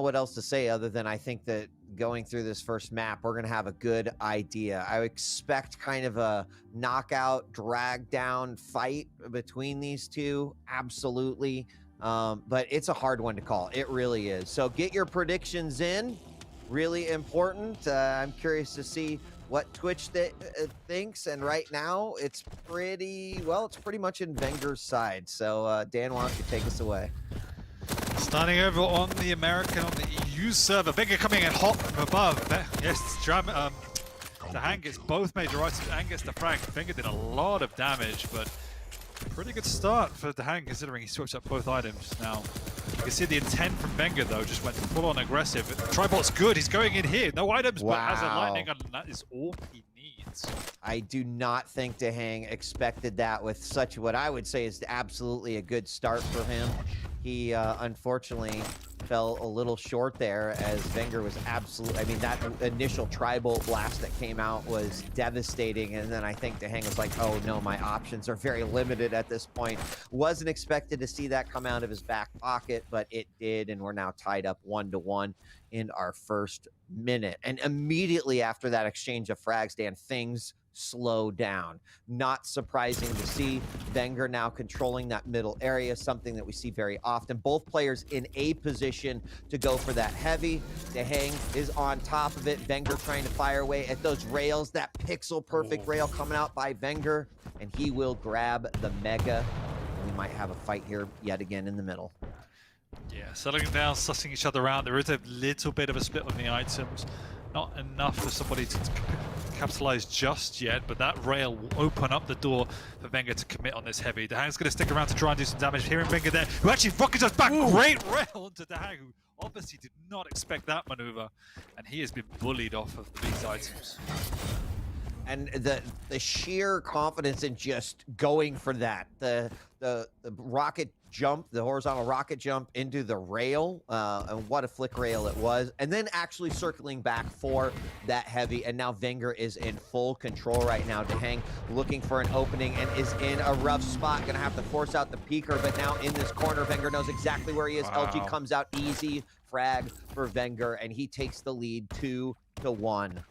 what else to say other than I think that going through this first map, we're going to have a good idea. I expect kind of a knockout, drag down fight between these two. Absolutely. But it's a hard one to call. It really is. So get your predictions in. Really important. I'm curious to see what Twitch thinks. And right now, it's pretty much in vengeur's side. So, Dan, why don't you take us away? Starting over on the American, on the EU server. vengeurR coming in hot from above. Yes, DaHanG gets both major items and gets the frag. vengeurR did a lot of damage, but pretty good start for DaHanG considering he switched up both items. Now, you can see the intent from vengeurR though, just went full-on aggressive. Tribot's good, he's going in here. No items, but has a lightning, and that is all he needs. I do not think DaHanG expected that with such what I would say is absolutely a good start for him. He unfortunately fell a little short there as vengeurR was absolutely, I mean, that initial tri-bolt blast that came out was devastating. And then I think DaHanG was like, oh no, my options are very limited at this point. Wasn't expected to see that come out of his back pocket, but it did. And we're now tied up 1-1 in our first minute. And immediately after that exchange of frags, Dan, things slow down. Not surprising to see vengeurR now controlling that middle area, something that we see very often. Both players in a position to go for that heavy. DaHanG is on top of it. vengeurR trying to fire away at those rails. That pixel perfect rail coming out by vengeurR, and he will grab the mega. And we might have a fight here yet again in the middle. Yeah, settling down, sussing each other out. There is a little bit of a split on the items. Not enough for somebody to capitalize just yet, but that rail will open up the door for vengeurR to commit on this heavy. DaHanG's going to stick around to try and do some damage. Hearing vengeurR there, who actually rockets us back. Ooh. Great rail onto DaHanG, who obviously did not expect that maneuver, and he has been bullied off of these items. And the sheer confidence in just going for that, the rocket jump, the horizontal rocket jump into the rail, and what a flick rail it was, and then actually circling back for that heavy, and now vengeurR is in full control right now. DaHanG looking for an opening and is in a rough spot, gonna have to force out the peeker, but now in this corner, vengeurR knows exactly where he is. Wow. LG comes out easy frag for vengeurR, and he takes the lead 2-1.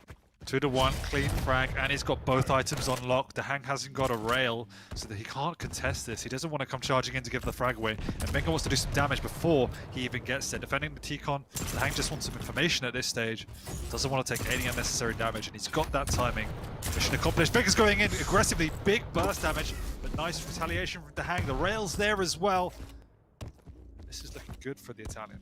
2-1, clean frag, and he's got both items on lock. DaHanG hasn't got a rail, so that he can't contest this. He doesn't want to come charging in to give the frag away, and vengeurR wants to do some damage before he even gets there. Defending the T-Con, DaHanG just wants some information at this stage. Doesn't want to take any unnecessary damage, and he's got that timing. Mission accomplished. vengeurR's going in aggressively, big burst damage, but nice retaliation from DaHanG. The rail's there as well. This is looking good for the Italian.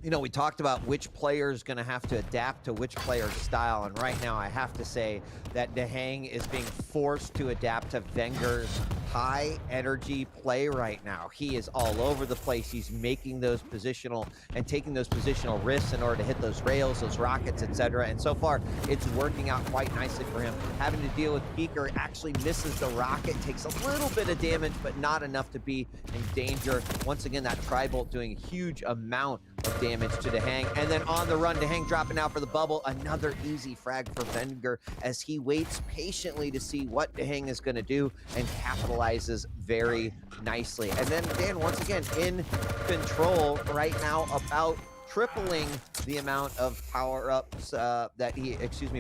You know, we talked about which player is going to have to adapt to which player's style, and right now I have to say that DaHanG is being forced to adapt to vengeur's high energy play right now. He is all over the place. He's making those positional and taking those positional risks in order to hit those rails, those rockets, etc. And so far, it's working out quite nicely for him. Having to deal with peeker, actually misses the rocket, takes a little bit of damage, but not enough to be in danger. Once again, that tri-bolt doing a huge amount of damage to DaHanG, and then on the run, DaHanG dropping out for the bubble. Another easy frag for vengeurR as he waits patiently to see what DaHanG is going to do and capitalizes very nicely. And then Dan, once again, in control right now, about tripling the amount of power-ups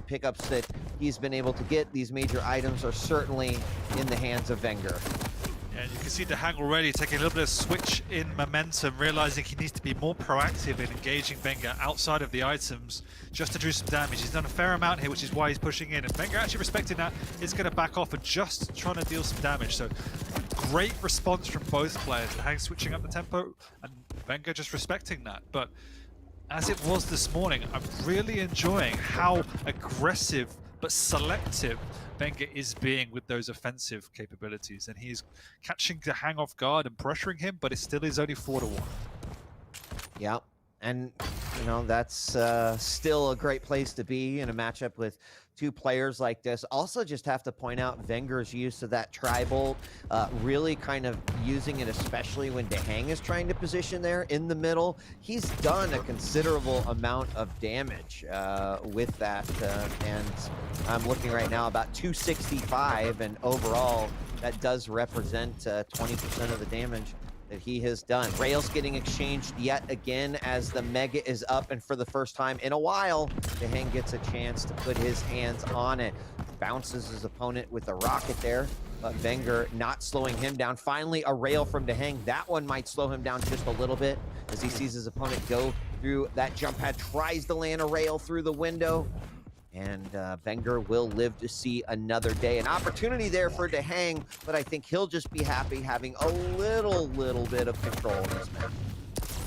pickups that he's been able to get. These major items are certainly in the hands of vengeurR. And you can see DaHanG already taking a little bit of switch in momentum, realizing he needs to be more proactive in engaging vengeurR outside of the items just to do some damage. He's done a fair amount here, which is why he's pushing in. And vengeurR actually respecting that is going to back off and just trying to deal some damage. So great response from both players. DaHanG switching up the tempo and vengeurR just respecting that. But as it was this morning, I'm really enjoying how aggressive but selective vengeurR is being with those offensive capabilities, and he's catching DaHanG off guard and pressuring him, but it still is only 4-1. Yeah, and you know, that's still a great place to be in a matchup with two players like this. Also, just have to point out vengeur's use of that tri-bolt, really kind of using it, especially when DaHanG is trying to position there in the middle. He's done a considerable amount of damage with that, and I'm looking right now about 265, and overall that does represent 20% of the damage that he has done. Rails getting exchanged yet again as the Mega is up, and for the first time in a while, DaHanG gets a chance to put his hands on it. Bounces his opponent with a rocket there, but vengeurR not slowing him down. Finally, a rail from DaHanG. That one might slow him down just a little bit as he sees his opponent go through that jump pad, tries to land a rail through the window. And vengeurR will live to see another day. An opportunity there for DaHanG, but I think he'll just be happy having a little bit of control in this match.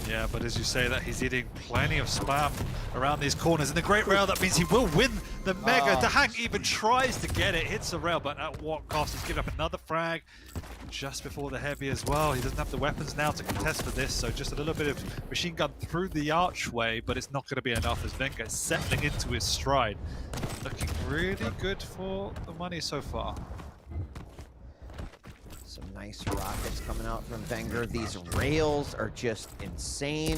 Yeah, but as you say that, he's eating plenty of spam around these corners. And the great rail, that means he will win the Mega. DaHanG even tries to get it, hits the rail, but at what cost? He's giving up another frag just before the heavy as well. He doesn't have the weapons now to contest for this, so just a little bit of machine gun through the archway, but it's not going to be enough as vengeurR is settling into his stride. Looking really good for the money so far. Some nice rockets coming out from vengeurR. These rails are just insane.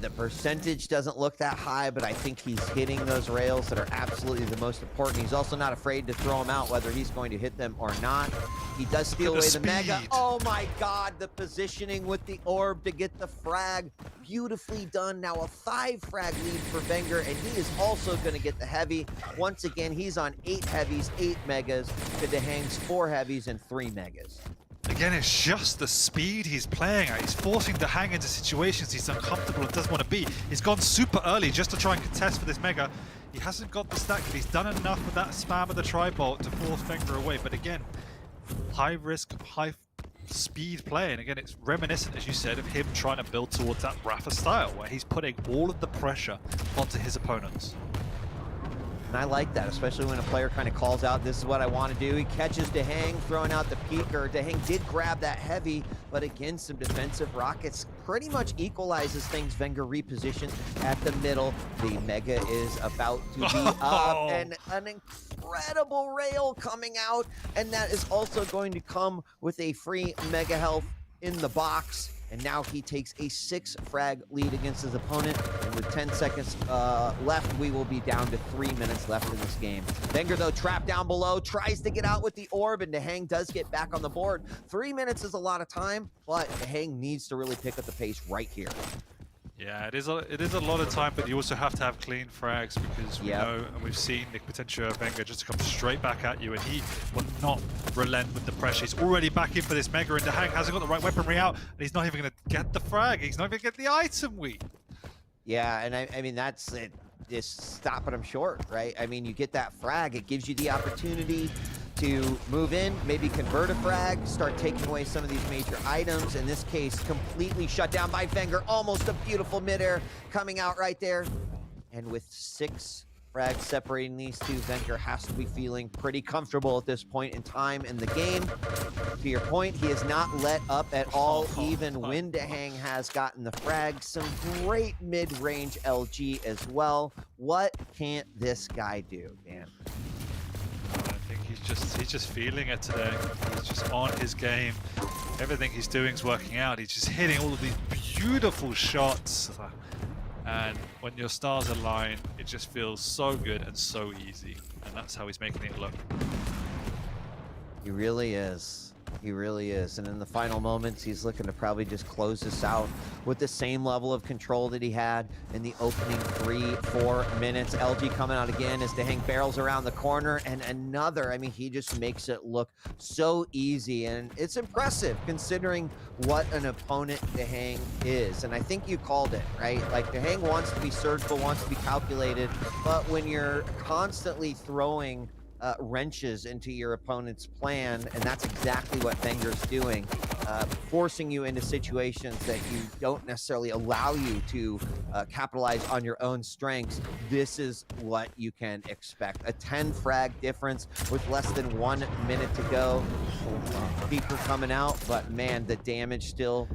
The percentage doesn't look that high, but I think he's hitting those rails that are absolutely the most important. He's also not afraid to throw them out, whether he's going to hit them or not. He does steal away the Mega. Oh my God, the positioning with the orb to get the frag. Beautifully done. Now a 5 frag lead for vengeurR, and he is also going to get the heavy. Once again, he's on 8 heavies, 8 megas to DaHanG's 4 heavies and 3 megas. Again, it's just the speed he's playing at. He's forcing DaHanG into situations he's uncomfortable and doesn't want to be. He's gone super early just to try and contest for this Mega. He hasn't got the stack, but he's done enough with that spam of the tri-bolt to force vengeurR away. But again, high risk, high speed play. And again, it's reminiscent, as you said, of him trying to build towards that Rafa style, where he's putting all of the pressure onto his opponents. And I like that, especially when a player kind of calls out, this is what I want to do. He catches DaHanG throwing out the peeker. DaHanG did grab that heavy, but again, some defensive rockets pretty much equalizes things. vengeurR repositioned at the middle. The Mega is about to be up, and an incredible rail coming out, and that is also going to come with a free Mega health in the box. And now he takes a 6 frag lead against his opponent. And with 10 seconds left, we will be down to 3 minutes left in this game. vengeurR, though, trapped down below, tries to get out with the orb, and DaHanG does get back on the board. 3 minutes is a lot of time, but DaHanG needs to really pick up the pace right here. Yeah, it is a lot of time, but you also have to have clean frags, because we know, and we've seen the potential of vengeurR just to come straight back at you, and he will not relent with the pressure. He's already back in for this Mega, and DaHanG hasn't got the right weaponry out, and he's not even going to get the frag. He's not even going to get the item weed. Yeah, and I mean, that's it. Just stopping him short, right? I mean, you get that frag, it gives you the opportunity to move in, maybe convert a frag, start taking away some of these major items. In this case, completely shut down by vengeurR. Almost a beautiful midair coming out right there. And with 6 frags separating these two, vengeurR has to be feeling pretty comfortable at this point in time in the game. To your point, he has not let up at all, even when DaHanG has gotten the frag. Some great mid-range LG as well. What can't this guy do, Dan? He's just feeling it today. He's just on his game. Everything he's doing is working out. He's just hitting all of these beautiful shots. And when your stars align, it just feels so good and so easy. And that's how he's making it look. He really is. He really is. And in the final moments, he's looking to probably just close this out with the same level of control that he had in the opening 3-4 minutes. LG coming out again as DaHanG barrels around the corner, and another. I mean, he just makes it look so easy, and it's impressive considering what an opponent DaHanG is. And I think you called it, right? Like, DaHanG wants to be surgical, wants to be calculated, but when you're constantly throwing wrenches into your opponent's plan, and that's exactly what vengeurR's doing, forcing you into situations that you don't necessarily allow you to capitalize on your own strengths. This is what you can expect. A 10 frag difference with less than 1 minute to go. Peeker coming out, but man, the damage still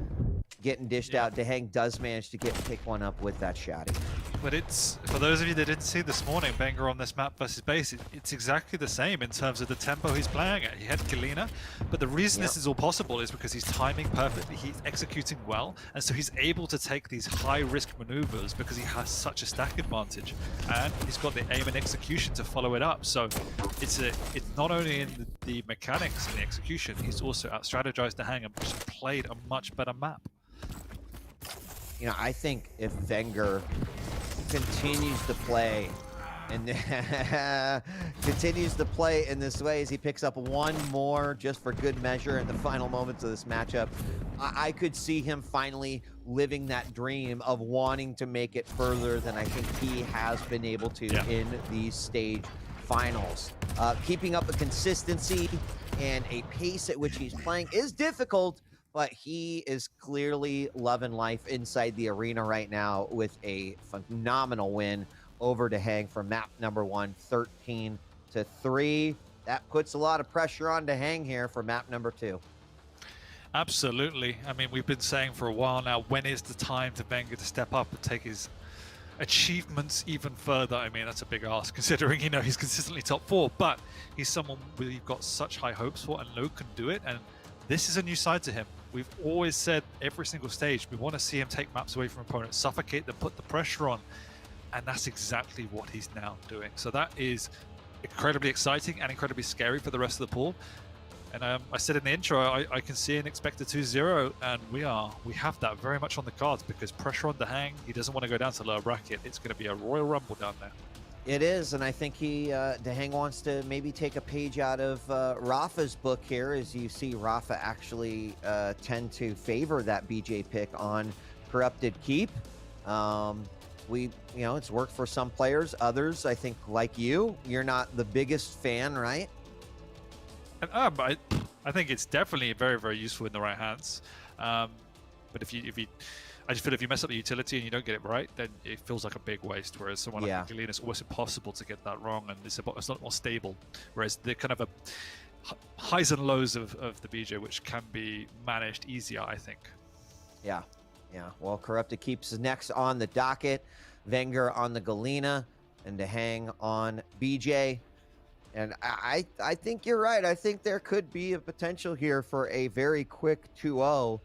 getting dished out. DaHanG does manage to pick one up with that shotty. But it's, for those of you that didn't see this morning, vengeurR on this map versus base, it's exactly the same in terms of the tempo he's playing at. He had Galena, but the reason this is all possible is because he's timing perfectly, he's executing well, and so he's able to take these high-risk maneuvers because he has such a stack advantage, and he's got the aim and execution to follow it up. So it's not only in the mechanics and the execution, he's also out-strategized DaHanG and just played a much better map. You know, I think if vengeurR continues to play and continues to play in this way as he picks up one more just for good measure in the final moments of this matchup, I could see him finally living that dream of wanting to make it further than I think he has been able to in these stage finals. Keeping up a consistency and a pace at which he's playing is difficult, but he is clearly loving life inside the arena right now with a phenomenal win over DaHanG for map number 1, 13-3. That puts a lot of pressure on DaHanG here for map number 2. Absolutely. I mean, we've been saying for a while now, when is the time to vengeurR to step up and take his achievements even further? I mean, that's a big ask considering, you know, he's consistently top 4, but he's someone we've got such high hopes for, and Lo can do it, and this is a new side to him. We've always said every single stage, we want to see him take maps away from opponents, suffocate them, put the pressure on, and that's exactly what he's now doing. So that is incredibly exciting and incredibly scary for the rest of the pool. And I said in the intro, I can see and expect a 2-0, and we have that very much on the cards because pressure on DaHanG, he doesn't want to go down to lower bracket. It's going to be a Royal Rumble down there. It is, and I think DaHanG wants to maybe take a page out of Rafa's book here, as you see Rafa actually tend to favor that BJ pick on Corrupted Keep. It's worked for some players. Others, I think, like you're not the biggest fan, right? I think it's definitely very, very useful in the right hands. But I just feel if you mess up the utility and you don't get it right, then it feels like a big waste. Whereas someone like Galena, it's almost impossible to get that wrong, and it's a lot more stable. Whereas the kind of highs and lows of the BJ, which can be managed easier, I think. Yeah. Well, Corrupted Keeps next on the docket. vengeurR on the Galena, and DaHanG on BJ. And I think you're right. I think there could be a potential here for a very quick 2-0.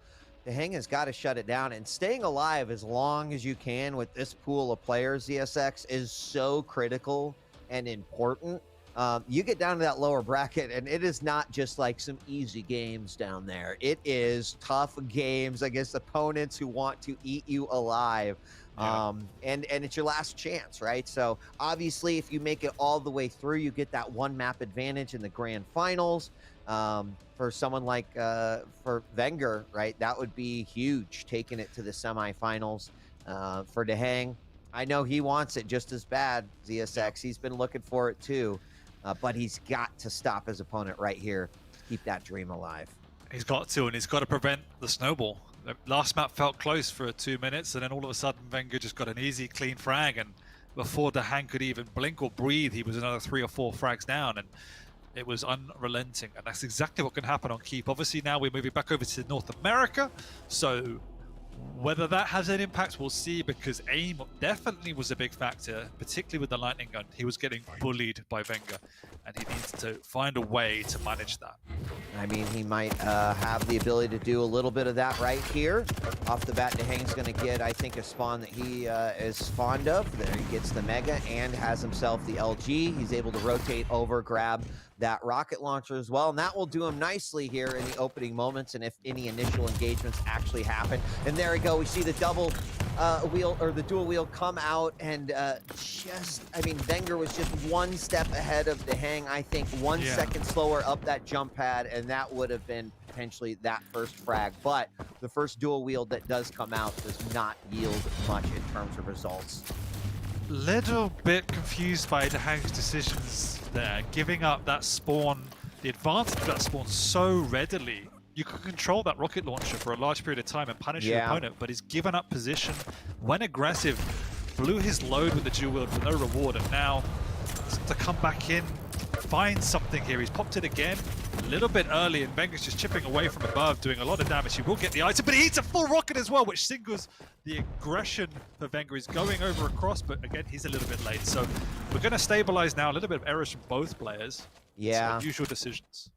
DaHanG has got to shut it down, and staying alive as long as you can with this pool of players, ZSX, is so critical and important. You get down to that lower bracket, and it is not just like some easy games down there. It is tough games against opponents who want to eat you alive. And it's your last chance, right? So obviously, if you make it all the way through, you get that one map advantage in the grand finals. For someone like for vengeurR, right, that would be huge, taking it to the semifinals. For DaHanG, I know he wants it just as bad, ZSX. He's been looking for it too, but he's got to stop his opponent right here, keep that dream alive. He's got to, and he's got to prevent the snowball. The last map felt close for 2 minutes, and then all of a sudden vengeurR just got an easy, clean frag, and before DaHanG could even blink or breathe, he was another 3 or 4 frags down, and it was unrelenting, and that's exactly what can happen on Keep. Obviously, now we're moving back over to North America, so whether that has an impact, we'll see, because aim definitely was a big factor, particularly with the lightning gun. He was getting bullied by vengeurR, and he needs to find a way to manage that. I mean, he might have the ability to do a little bit of that right here. Off the bat, DaHanG's going to get, I think, a spawn that he is fond of. There he gets the Mega and has himself the LG. He's able to rotate over, grab that rocket launcher as well, and that will do him nicely here in the opening moments, and if any initial engagements actually happen. And there we go, we see the double wheel, or the dual wheel, come out, and vengeurR was just one step ahead of DaHanG. I think 1 second slower up that jump pad, and that would have been potentially that first frag. But the first dual wheel that does come out does not yield much in terms of results. Little bit confused by DaHanG's decisions there, giving up that spawn, the advantage of that spawn so readily. You could control that rocket launcher for a large period of time and punish your opponent, but he's given up position, went aggressive, blew his load with the dual wheel for no reward, and now to come back in find something here. He's popped it again a little bit early, and vengeur's just chipping away from above, doing a lot of damage. He will get the item, but he eats a full rocket as well, which signals the aggression for vengeurR. He's going over across, but again, he's a little bit late. So we're going to stabilize now. A little bit of errors from both players. Yeah. Unusual decisions.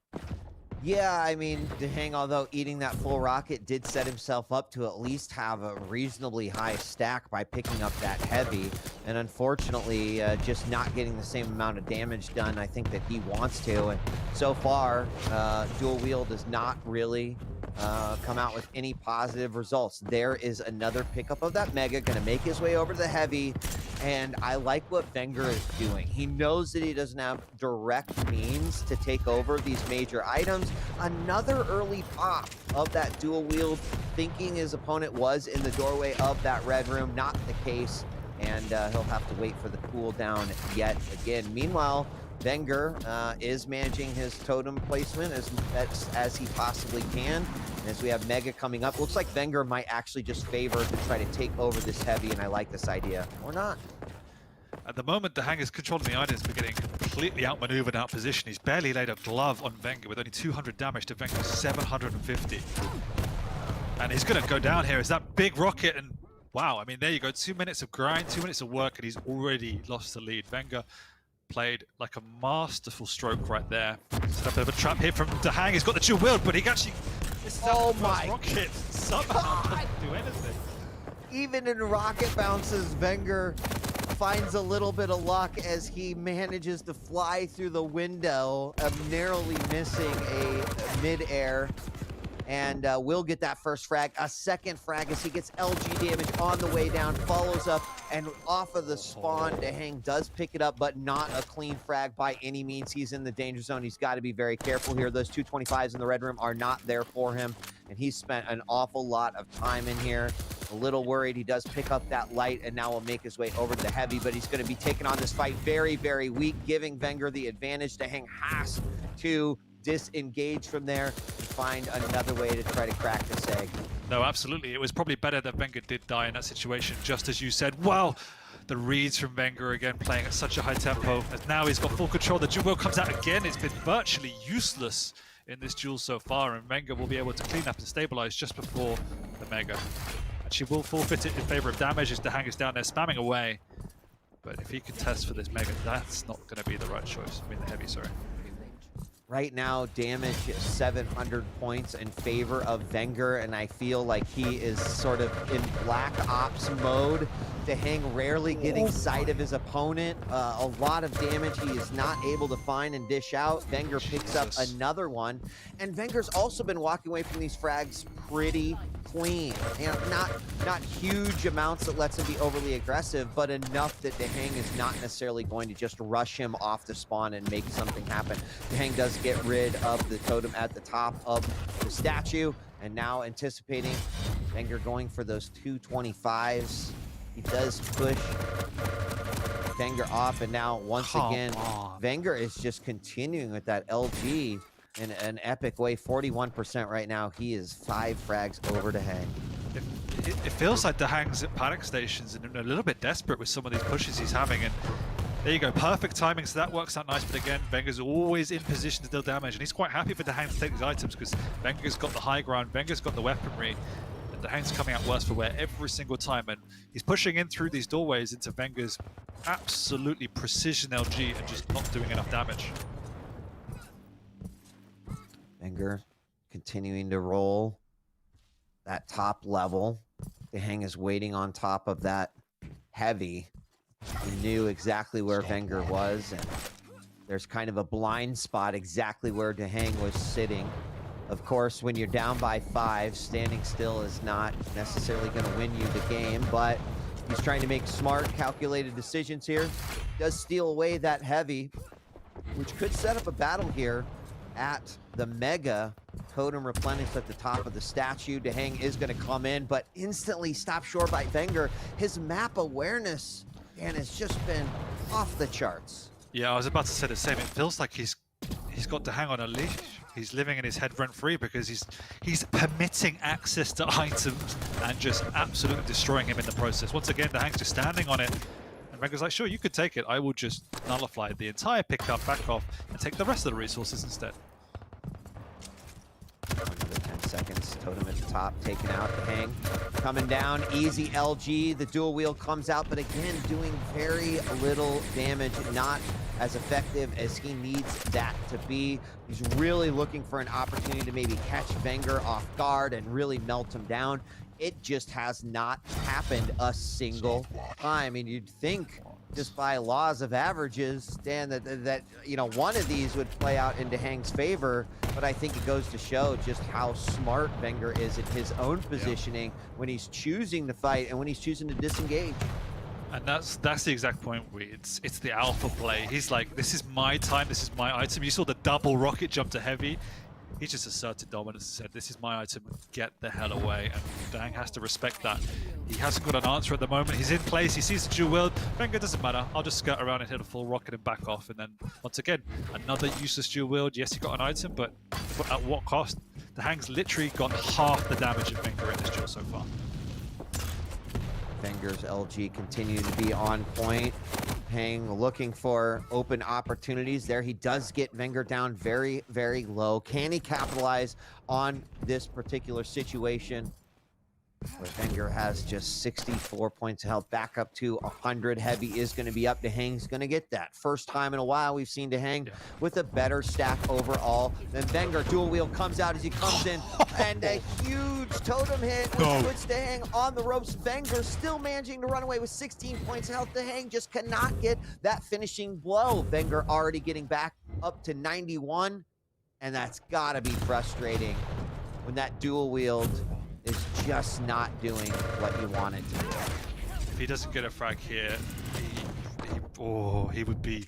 Yeah, I mean, DaHanG, although eating that full rocket, did set himself up to at least have a reasonably high stack by picking up that heavy. And unfortunately, just not getting the same amount of damage done, I think, that he wants to. And so far, dual wield does not really come out with any positive results. There is another pickup of that Mega, going to make his way over to the heavy. And I like what vengeurR is doing. He knows that he doesn't have direct means to take over these major items. Another early pop of that dual wield, thinking his opponent was in the doorway of that red room. Not the case, and he'll have to wait for the cooldown yet again. Meanwhile, vengeurR is managing his totem placement as he possibly can. And as we have Mega coming up, looks like vengeurR might actually just favor to try to take over this heavy, and I like this idea. Or not. At the moment, DaHanG is controlling the items, but getting completely outmaneuvered, outpositioned. He's barely laid a glove on vengeurR with only 200 damage to vengeur's 750. And he's going to go down here as that big rocket, and wow, I mean, there you go. 2 minutes of grind, 2 minutes of work, and he's already lost the lead. vengeurR played like a masterful stroke right there. Set up a bit of a trap here from DaHanG. He's got the dual wield, but he actually... Oh my rocket somehow doesn't do anything. Even in rocket bounces, vengeurR finds a little bit of luck as he manages to fly through the window, narrowly missing a mid-air, and will get that first frag. A second frag as he gets LG damage on the way down, follows up, and off of the spawn, DaHanG does pick it up, but not a clean frag by any means. He's in the danger zone. He's got to be very careful here. Those 225s in the red room are not there for him, and he's spent an awful lot of time in here. A little worried. He does pick up that light and now will make his way over to the heavy, but he's going to be taking on this fight very, very weak, giving vengeurR the advantage. DaHanG has to disengage from there and find another way to try to crack this egg. No, absolutely. It was probably better that vengeurR did die in that situation, just as you said. Wow! The reads from vengeurR again, playing at such a high tempo. As now he's got full control. The duel comes out again. It's been virtually useless in this duel so far, and vengeurR will be able to clean up and stabilize just before the Mega. And she will forfeit it in favor of damage as DaHanG is down there spamming away. But if he can test for this Mega, that's not going to be the right choice. I mean, the heavy, sorry. Right now, damage is 700 points in favor of vengeurR, and I feel like he is sort of in black ops mode. DaHanG rarely getting sight of his opponent. A lot of damage he is not able to find and dish out. vengeurR picks up another one, and vengeur's also been walking away from these frags pretty clean. And not huge amounts that lets him be overly aggressive, but enough that DaHanG is not necessarily going to just rush him off the spawn and make something happen. DaHanG does get rid of the totem at the top of the statue, and now anticipating vengeurR going for those 225s. He does push vengeurR off, and now once again, vengeurR is just continuing with that LG in an epic way. 41% right now. He is 5 frags over DaHanG. It feels like DaHanG's at panic stations and a little bit desperate with some of these pushes he's having, and there you go, perfect timing, so that works out nice. But again, vengeur's always in position to deal damage, and he's quite happy for DaHanG to take these items because vengeur's got the high ground, vengeur's got the weaponry, and DaHanG's coming out worse for wear every single time, and he's pushing in through these doorways into vengeur's absolutely precision LG and just not doing enough damage. vengeurR continuing to roll that top level. DaHanG is waiting on top of that heavy. He knew exactly where vengeurR was, and there's kind of a blind spot exactly where DaHanG was sitting. Of course, when you're down by 5, standing still is not necessarily going to win you the game, but he's trying to make smart, calculated decisions here. Does steal away that heavy, which could set up a battle here at the Mega. Totem replenished at the top of the statue. DaHanG is going to come in, but instantly stopped short by vengeurR. His map awareness, and has just been off the charts. Yeah, I was about to say the same. It feels like he's got DaHanG on a leash. He's living in his head rent-free because he's permitting access to items and just absolutely destroying him in the process. Once again, DaHanG's just standing on it. And vengeur's like, sure, you could take it. I will just nullify the entire pickup, back off, and take the rest of the resources instead. Another 10 seconds. Totem at the top, taken out. DaHanG coming down. Easy LG. The dual wheel comes out, but again, doing very little damage. Not as effective as he needs that to be. He's really looking for an opportunity to maybe catch vengeurR off guard and really melt him down. It just has not happened a single time. I mean, you'd think just by laws of averages, Dan, that you know, one of these would play out in DaHanG's favor, but I think it goes to show just how smart vengeurR is in his own positioning when he's choosing to fight and when he's choosing to disengage. And that's the exact point where it's the alpha play. He's like, this is my time, this is my item. You saw the double rocket jump to heavy. He just asserted dominance and said, this is my item, get the hell away. And DaHanG has to respect that. He hasn't got an answer at the moment. He's in place, he sees the dual wield. vengeurR doesn't matter, I'll just skirt around and hit a full rocket and back off. And then, once again, another useless dual wield. Yes, he got an item, but at what cost? DaHanG's literally got half the damage of vengeurR in this duel so far. vengeur's LG continue to be on point. DaHanG looking for open opportunities there. He does get vengeurR down very, very low. Can he capitalize on this particular situation? Where vengeurR has just 64 points of health, back up to 100. Heavy is going to be up. DaHanG's going to get that. First time in a while we've seen DaHanG with a better stack overall. Then vengeurR dual wheel comes out as he comes in, and a huge totem hit which puts DaHanG on the ropes. vengeurR still managing to run away with 16 points of health. DaHanG just cannot get that finishing blow. vengeurR already getting back up to 91, and that's got to be frustrating when that dual wield is just not doing what you want it to do. If he doesn't get a frag here, he would be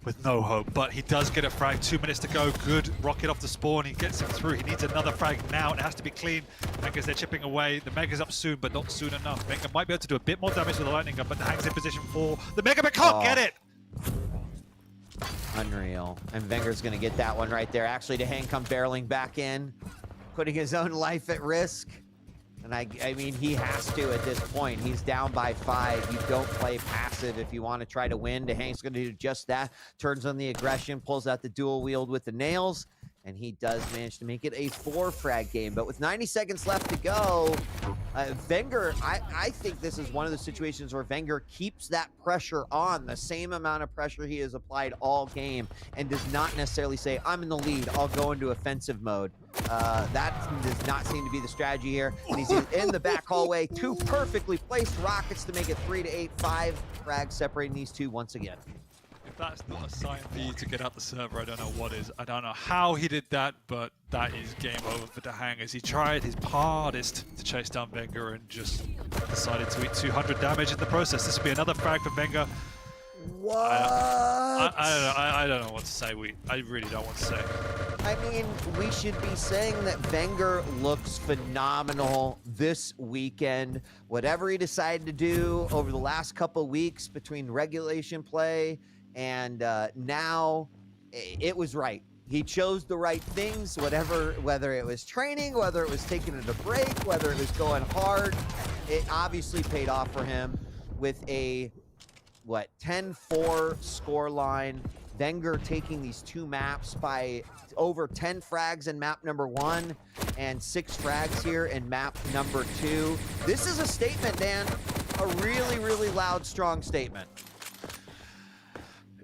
with no hope. But he does get a frag, 2 minutes to go. Good rocket off the spawn, he gets him through. He needs another frag now, and it has to be clean because they're chipping away. The Mega's up soon, but not soon enough. vengeurR might be able to do a bit more damage with the lightning gun, but DaHanG's in position for the Mega, but can't get it! Unreal. And vengeur's gonna get that one right there. Actually, DaHanG come barreling back in, putting his own life at risk. And I mean, he has to at this point. He's down by 5. You don't play passive if you want to try to win. DaHanG's going to do just that. Turns on the aggression, pulls out the dual wield with the nails, and he does manage to make it a 4-frag game. But with 90 seconds left to go, vengeurR, I think this is one of the situations where vengeurR keeps that pressure on, the same amount of pressure he has applied all game, and does not necessarily say, I'm in the lead, I'll go into offensive mode. That does not seem to be the strategy here. And he's in the back hallway. 2 perfectly placed rockets to make it 3 to 8, 5 frags separating these two once again. If that's not a sign for you to get out the server, I don't know what is. I don't know how he did that, but that is game over for DaHanG as he tried his hardest to chase down vengeurR and just decided to eat 200 damage in the process. This will be another frag for vengeurR. What? I don't know what to say. I really don't want to say. I mean, we should be saying that vengeurR looks phenomenal this weekend. Whatever he decided to do over the last couple weeks between regulation play and now, it was right. He chose the right things, whether it was training, whether it was taking it a break, whether it was going hard. It obviously paid off for him with a 10-4 scoreline. vengeurR taking these 2 maps by over 10 frags in map number 1 and 6 frags here in map number 2. This is a statement, Dan. A really, really loud, strong statement.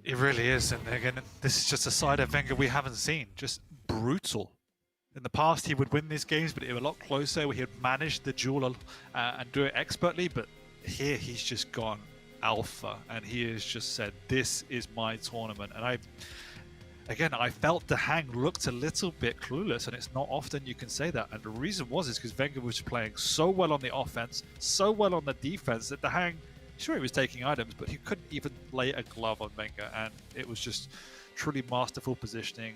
It really is, and again, this is just a side of vengeurR we haven't seen. Just brutal. In the past, he would win these games, but it was a lot closer, where he would manage the duel and do it expertly, but here he's just gone alpha, and he has just said, this is my tournament. And I felt DaHanG looked a little bit clueless, and it's not often you can say that. And the reason is because vengeurR was playing so well on the offense, so well on the defense, that DaHanG, sure, he was taking items, but he couldn't even lay a glove on vengeurR, and it was just truly masterful positioning.